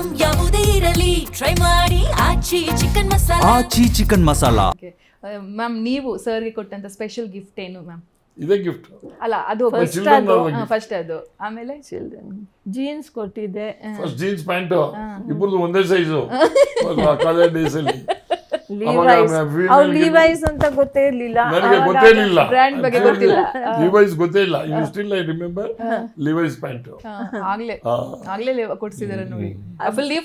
Item ಯಾವುದೇ ಇರಲಿ try ಮಾಡಿ ಆಚಿ ಚಿಕನ್ ಮಸಾಲಾ. ಆಚಿ ಚಿಕನ್ ಮಸಾಲಾ. ಮ್ಯಾಮ್ ನೀವು ಸರ್ಗೆ ಕೊಟ್ಟಂತ ಸ್ಪೆಷಲ್ ಗಿಫ್ಟ್ ಏನು ಮ್ಯಾಮ್? ಇದೇ ಗಿಫ್ಟ್ ಅಲ್ಲ ಅದು ಫಸ್ಟ್ ಅದು ಆಮೇಲೆ ಚಿಲ್ಡ್ರನ್ ಜೀನ್ಸ್ ಕೊಟ್ಟಿದ್ದೆ. ಫಸ್ಟ್ ಜೀನ್ಸ್ ಪ್ಯಾಂಟ್ ಇಬ್ಬರದು ಒಂದೇ ಸೈಜು ಕಾಲೇಜ್ ಡೇಸ್ ಅಲ್ಲಿ. ಲಿವೈಸ್ ಅಂತ ಗೊತ್ತೇ ಇರ್ಲಿಲ್ಲ ನನಗೆ ಗೊತ್ತೇ ಇರಲಿಲ್ಲ, ಬ್ರ್ಯಾಂಡ್ ಬಗ್ಗೆ ಗೊತ್ತಿಲ್ಲ. ಲಿವೈಸ್ ಗೊತ್ತೇ ಇಲ್ಲ. You still I remember Levi's pant. ಆಗ್ಲೇ ಕೊಡ್ಸಿದಾರೆ ನೋಡಿ.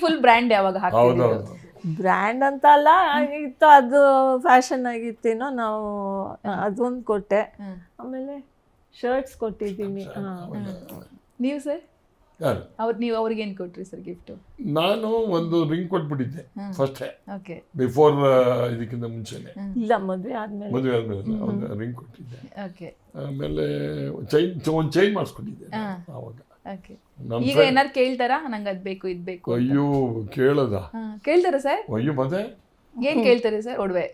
ಫುಲ್ ಬ್ರ್ಯಾಂಡ್ ಯಾವಾಗ ಹಾಕಿದ್ರು? ಹೌದೌದು. ಬ್ರ್ಯಾಂಡ್ ಅಂತ ಅಲ್ಲ, ಆಗಿತ್ತು ಅದು ಫ್ಯಾಷನ್ ಆಗಿತ್ತೇನೋ. ನಾವು ಅದೊಂದು ಕೊಟ್ಟೆ. ಆಮೇಲೆ ಶರ್ಟ್ಸ್ ಕೊಟ್ಟಿದ್ದೀನಿ. ನೀವು ಸರ್ ಯಾರು? ನೀವು ಅವ್ರಿಗೆ ಏನು ಕೊಟ್ರಿ ಸರ್ ಗಿಫ್ಟ್? ನಾನು ಒಂದು ರಿಂಗ್ ಕೊಟ್ಬಿಟ್ಟಿದ್ದೆ ಫಸ್ಟ್, ಓಕೆ, ಬಿಫೋರ್ ಇದಕ್ಕಿಂತ ಮುಂಚೆನೆ. ಇಲ್ಲ, ಮದುವೆ ಆದ್ಮೇಲೆ ಒಂದು ರಿಂಗ್ ಕೊಟ್ಟಿದ್ದೆ. ಓಕೆ, ಆಮೇಲೆ ಒಂದು ಚೈನ್ ಮಾಡಿಸ್ಕೊಂಡಿದ್ದೆ ಆವಾಗ. ಓಕೆ. ಈಗ ಏನಾರು ಕೇಳ್ತಾರಾ ನಂಗೆ ಅದ್ ಬೇಕು ಇದ್ ಬೇಕು? ಅಯ್ಯೋ ಕೇಳದ ಕೇಳ್ತಾರ ಸರ್? ಅಯ್ಯೋ ಮತ್ತೆ ಏನ್ ಕೇಳ್ತಾರೆ ಸರ್? ಒಡವೆ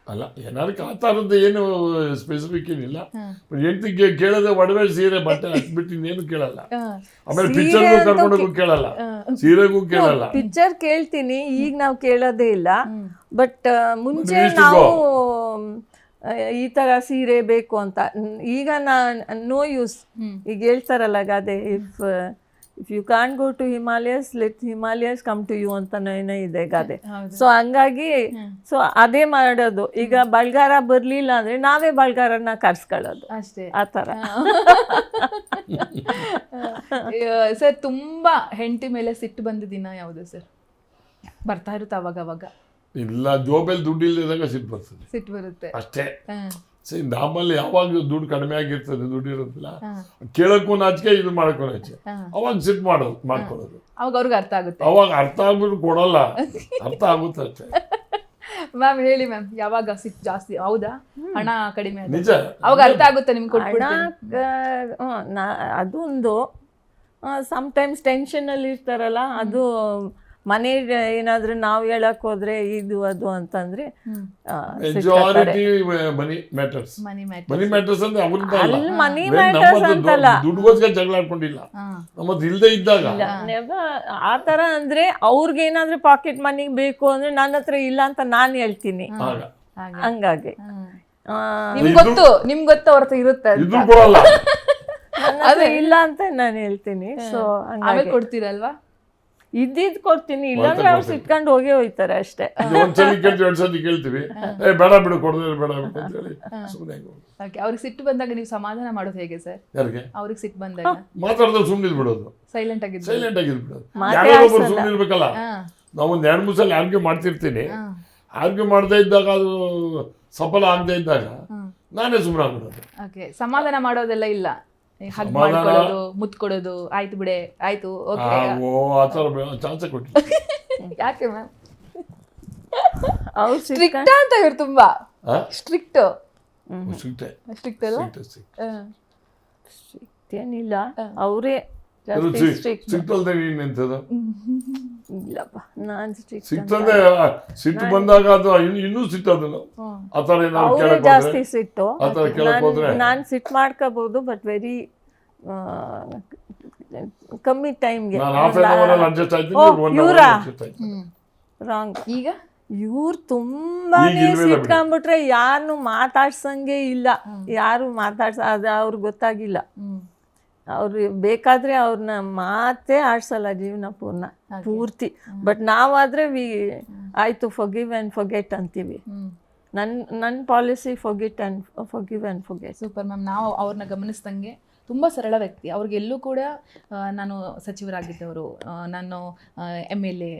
ಅಲ್ಲ, ಏನಾದ್ರು ಕಾತಾರದ್ದು ಏನು ಸ್ಪೆಸಿಫಿಕ್ ಏನಿಲ್ಲ. ಹೆಂಡತಿಗೆ ಕೇಳದೆ ಒಡವೆ ಸೀರೆ ಬಟ್ಟೆ ಹಚ್ಬಿಟ್ಟು ಇನ್ನೇನು ಕೇಳಲ್ಲ. ಆಮೇಲೆ ಪಿಕ್ಚರ್ಗೂ ಕರ್ಕೊಂಡೋಗು ಕೇಳಲ್ಲ, ಸೀರೆಗೂ ಕೇಳಲ್ಲ. ಪಿಕ್ಚರ್ ಕೇಳ್ತೀನಿ, ಈಗ ನಾವು ಕೇಳೋದೇ ಇಲ್ಲ. ಬಟ್ ಮುಂಚೆ ನಾವು ಈ ತರ ಸೀರೆ ಬೇಕು ಅಂತ. ಈಗ ನೋ ಯೂಸ್. ಈಗ ಹೇಳ್ತಾರಲ್ಲ ಗಾದೆ, if you can't go to Himalayas let Himalayas come to you ಅಂತ ಏನೋ ಇದೆ ಗಾದೆ. ಸೊ ಹಂಗಾಗಿ ಸೊ ಅದೇ ಮಾಡೋದು. ಈಗ ಬಳ್ಗಾರ ಬರ್ಲಿಲ್ಲ ಅಂದ್ರೆ ನಾವೇ ಬಳ್ಗಾರನ ಕರ್ಸ್ಕೊಳ್ಳೋದು ಅಷ್ಟೇ, ಆ ಥರ. ಸರ್ ತುಂಬಾ ಹೆಂಡತಿ ಮೇಲೆ ಸಿಟ್ಟು ಬಂದ ದಿನ ಯಾವುದು ಸರ್? ಬರ್ತಾ ಇರುತ್ತೆ ಅವಾಗ ಅವಾಗ? ಇಲ್ಲ, ಜೋಬಲ್ಲಿ ದುಡ್ಡು ಇಲ್ಲದಾಗ ಸಿಟ್ಟು ಬರ್ತದೆ, ಸಿಟ್ಟು ಬರುತ್ತೆ ಅಷ್ಟೇ. ಸರಿ, ನಮ್ಮಲ್ಲಿ ಯಾವಾಗ ದುಡ್ಡು ಕಡಿಮೆ ಆಗಿರ್ತದೆ, ದುಡ್ಡು ಇರೋದಿಲ್ಲ, ಕೇಳಕ್ಕೂ ನಾಚಿಕೆ, ಇದು ಮಾಡಕ್ಕೂ ನಾಚಿಕೆ, ಅವಾಗ ಸಿಟ್ಟು ಮಾಡ್ಕೊಳ್ಳೋದು. ಅವಾಗ ಅವ್ರಿಗೆ ಅರ್ಥ ಆಗುತ್ತೆ. ಅವಾಗ ಅರ್ಥ ಆಗ್ಬಿಟ್ಟು ಕೊಡಲ್ಲ, ಅರ್ಥ ಆಗುತ್ತೆ ಅಷ್ಟೇ. ಮ್ಯಾಮ್ ಹೇಳಿ ಮ್ಯಾಮ್, ಯಾವಾಗ ಸಿಟ್ಟು ಜಾಸ್ತಿ? ಹೌದಾ, ಹಣ ಕಡಿಮೆ ನಿಜ. ಅವಾಗ ಅರ್ಥ ಆಗುತ್ತೆ ನಿಮ್ಗೆ ಕೊಟ್ಬಿಡ್ತೀನಿ. ಅದೊಂದು ಸಮ್ಟೈಮ್ಸ್ ಟೆನ್ಷನಲ್ಲಿ ಇರ್ತಾರಲ್ಲ, ಅದು ಮನೆ ಏನಾದ್ರೂ ನಾವು ಹೇಳಕ್ ಹೋದ್ರೆ ಇದು ಅದು ಅಂತಂದ್ರೆ ಮೆಜಾರಿಟಿ ಮನಿ ಮ್ಯಾಟರ್ಸ್. ಮನಿ ಮ್ಯಾಟರ್ಸ್ ಅಂದ್ರೆ ಅವ್ರಿಂದ ಅಲ್ಲ, ಮನಿ ಮ್ಯಾಟರ್ಸ್ ಅಂತಲ್ಲ, ದುಡ್ಡುಗೋಸ್ಕರ ಜಗಳ ಆಡ್ಕೊಂಡಿಲ್ಲ, ನಮ್ಮದು ಇಲ್ದೇ ಇದ್ದಾಗ. ಆ ತರ ಅಂದ್ರೆ ಅವ್ರಿಗೆ ಏನಾದ್ರೂ ಪಾಕೆಟ್ ಮನಿ ಬೇಕು ಅಂದ್ರೆ ನನ್ನ ಹತ್ರ ಇಲ್ಲ ಅಂತ ನಾನು ಹೇಳ್ತೀನಿ. ಹಂಗಾಗಿ ನಿಮ್ಗೆ ಗೊತ್ತು ಅವ್ರ ಹತ್ರ ಇರುತ್ತೆ, ಇದು ಕೊಡಲ್ಲ, ಅದೇ ಇಲ್ಲ ಅಂತ ನಾನು ಹೇಳ್ತೀನಿ. ಸೊ ಆಮೇಲೆ ಕೊಡ್ತೀರಲ್ವಾ? ಇದ್ದಿದ್ ಕೊಡ್ತೀನಿ, ಇಲ್ಲಾಂದ್ರೆ ಅವ್ರು ಸಿಟ್ಕೊಂಡು ಹೋಗೇ ಹೋಯ್ತಾರೆ ಅಷ್ಟೇ. ಒಂದ್ಸಲಿ ಕೇಳ್ತೀವಿ, ಎರಡ್ ಸತಿ ಕೇಳ್ತೀವಿ, ಬೇಡ ಬಿಡು ಕೊಡೋದೇ ಬೇಡ ಬಿಡು ಅಂತ ಹೇಳಿ ಸುಮ್ಮನೆ. ಅವ್ರಿಗೆ ಸಿಟ್ಟು ಬಂದಾಗ ನೀವು ಸಮಾಧಾನ ಮಾಡೋದು ಹೇಗೆ ಸರ್? ಯಾರಿಗೆ ಅವ್ರಿಗೆ ಸಿಟ್ಟು ಬಂದಾಗ ಮಾತಾಡಿದ್ರೆ ಸುಮ್ಮನೆ ಬಿಡೋದು, ಸೈಲೆಂಟ್ ಆಗಿದ್ಬಿಡೋದು. ಯಾರೋ ಸುಮ್ಮನೆ ಇರ್ಬೇಕಲ್ಲ. ನಾವು ಒಂದ್ 2-3 ಸಲ ಆರ್ಗ್ಯೂ ಮಾಡ್ತಿರ್ತೀನಿ. ಆರ್ಗ್ಯೂ ಮಾಡದೇ ಇದ್ದಾಗ, ಅದು ಸಫಲ ಆಗದೆ ಇದ್ದಾಗ ನಾನೇ ಸುಮ್ಮನೆ ಆಗ್ಬಿಡೋದು. ಓಕೆ, ಸಮಾಧಾನ ಮಾಡೋದೆಲ್ಲ ಇಲ್ಲ, ಹಗ್ ಮಾಡ್ಕೊಳ್ಳೋದು, ಮುತ್ತು ಕೊಡೋದು, ಆಯ್ತು ಬಿಡೆ ಆಯ್ತು ಓಕೆ, ಆ ಥರ ಚಾನ್ಸೇ ಕೊಟ್ಟಿಲ್ಲ. ಯಾಕೆ ಮ್ಯಾಮ್? ಅವ್ರು ಸ್ಟ್ರಿಕ್ಟ್ ಅಂತ ಇವ್ರು ತುಂಬಾ ಸ್ಟ್ರಿಕ್ಟ್ ಅಲ್ಲ? ಸ್ಟ್ರಿಕ್ಟ್ ಏನಿಲ್ಲ, ಅವರೇ ಜಾಸ್ತಿ ಸ್ಟ್ರಿಕ್ಟ್. ಇಲ್ಲಪ್ಪ, ನಾನ್ ಸಿಟ್ಟು ಬಂದಾಗ ಅದು ಇನ್ನೂ ಸಿಟ್ಟದು. ಅವರೇ ಜಾಸ್ತಿ ಸಿಟ್ಟು. ನಾನ್ ಸಿಟ್ಟು ಮಾಡ್ಕೋಬಹುದು, ಬಟ್ ವೆರಿ ಕಮ್ಮಿ ಟೈಮ್ಗೆ. ರಾಂಗ್. ಈಗ ಇವ್ರು ತುಂಬಾನೇ ಸಿಟ್ಕೊಂಡ್ಬಿಟ್ರೆ ಯಾರನ್ನು ಮಾತಾಡ್ಸಂಗೆ ಇಲ್ಲ, ಯಾರು ಅದು ಅವ್ರಿಗೆ ಗೊತ್ತಾಗಿಲ್ಲ. ಅವ್ರು ಬೇಕಾದ್ರೆ ಅವ್ರನ್ನ ಮಾತೇ ಆಡ್ಸಲ್ಲ ಜೀವನ ಪೂರ್ತಿ. ಬಟ್ ನಾವಾದ್ರೆ ಆಯ್ತು ಫರ್ಗಿವ್ ಆ್ಯಂಡ್ ಫರ್ಗೆಟ್ ಅಂತೀವಿ. ನನ್ನ policy forget and forgive and forget. Super ma'am. ನಾವು ಅವ್ರನ್ನ ಗಮನಿಸ್ದಂಗೆ ತುಂಬ ಸರಳ ವ್ಯಕ್ತಿ. ಅವ್ರಿಗೆಲ್ಲೂ ಕೂಡ ನಾನು ಸಚಿವರಾಗಿದ್ದವರು, ನಾನು MLA,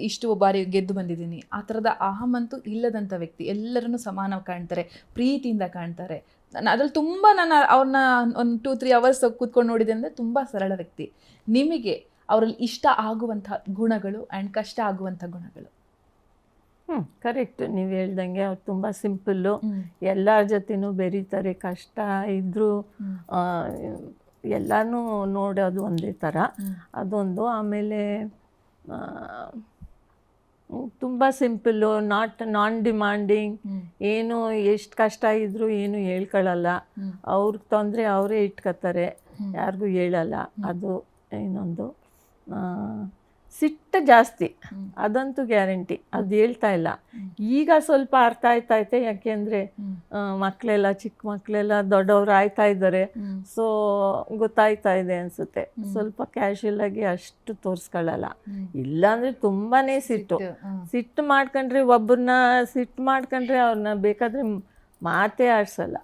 ಇಷ್ಟು ಬಾರಿ ಗೆದ್ದು ಬಂದಿದ್ದೀನಿ, ಆ ಥರದ ಅಹಮಂತೂ ಇಲ್ಲದಂಥ ವ್ಯಕ್ತಿ. ಎಲ್ಲರನ್ನು ಸಮಾನ ಕಾಣ್ತಾರೆ, ಪ್ರೀತಿಯಿಂದ ಕಾಣ್ತಾರೆ. ಅದ್ರಲ್ಲಿ ತುಂಬ ನಾನು ಅವ್ರನ್ನ ಒಂದು 2-3 ಅವರ್ಸ್ ಕೂತ್ಕೊಂಡು ನೋಡಿದೆ ಅಂದರೆ ತುಂಬ ಸರಳ ವ್ಯಕ್ತಿ. ನಿಮಗೆ ಅವರಲ್ಲಿ ಇಷ್ಟ ಆಗುವಂಥ ಗುಣಗಳು ಆ್ಯಂಡ್ ಕಷ್ಟ ಆಗುವಂಥ ಗುಣಗಳು? ಕರೆಕ್ಟ್, ನೀವು ಹೇಳ್ದಂಗೆ ಅವ್ರು ತುಂಬ ಸಿಂಪಲ್ಲು, ಎಲ್ಲರ ಜೊತೆನೂ ಬೆರೀತಾರೆ. ಕಷ್ಟ ಇದ್ದರೂ ಎಲ್ಲನೂ ನೋಡೋದು ಒಂದೇ ಥರ, ಅದೊಂದು. ಆಮೇಲೆ ತುಂಬ ಸಿಂಪಲ್ಲು, ನಾನ್ ಡಿಮಾಂಡಿಂಗ್. ಏನು ಎಷ್ಟು ಕಷ್ಟ ಇದ್ದರೂ ಏನು ಹೇಳ್ಕೊಳ್ಳಲ್ಲ. ಅವ್ರಿಗೆ ತೊಂದರೆ ಅವರೇ ಇಟ್ಕೋತಾರೆ, ಯಾರಿಗೂ ಹೇಳಲ್ಲ. ಅದು ಇನ್ನೊಂದು. ಸಿಟ್ಟು ಜಾಸ್ತಿ, ಅದಂತೂ ಗ್ಯಾರಂಟಿ. ಅದು ಹೇಳ್ತಾ ಇಲ್ಲ. ಈಗ ಸ್ವಲ್ಪ ಅರ್ಥ ಆಯ್ತೈತೆ, ಯಾಕೆಂದರೆ ಮಕ್ಕಳೆಲ್ಲ ಚಿಕ್ಕ ಮಕ್ಕಳೆಲ್ಲ ದೊಡ್ಡವರು ಆಯ್ತಾ ಇದ್ದಾರೆ. ಸೊ ಗೊತ್ತಾಯ್ತಾ ಇದೆ ಅನಿಸುತ್ತೆ. ಸ್ವಲ್ಪ ಕ್ಯಾಶುಯಲ್ ಆಗಿ ಅಷ್ಟು ತೋರಿಸ್ಕೊಳ್ಳಲ್ಲ. ಇಲ್ಲಾಂದರೆ ತುಂಬಾ ಸಿಟ್ಟು ಮಾಡ್ಕೊಂಡ್ರೆ, ಒಬ್ಬರನ್ನ ಸಿಟ್ಟು ಮಾಡ್ಕೊಂಡ್ರೆ ಅವ್ರನ್ನ ಬೇಕಾದರೆ ಮಾತೇ ಆಡ್ಸಲ್ಲ.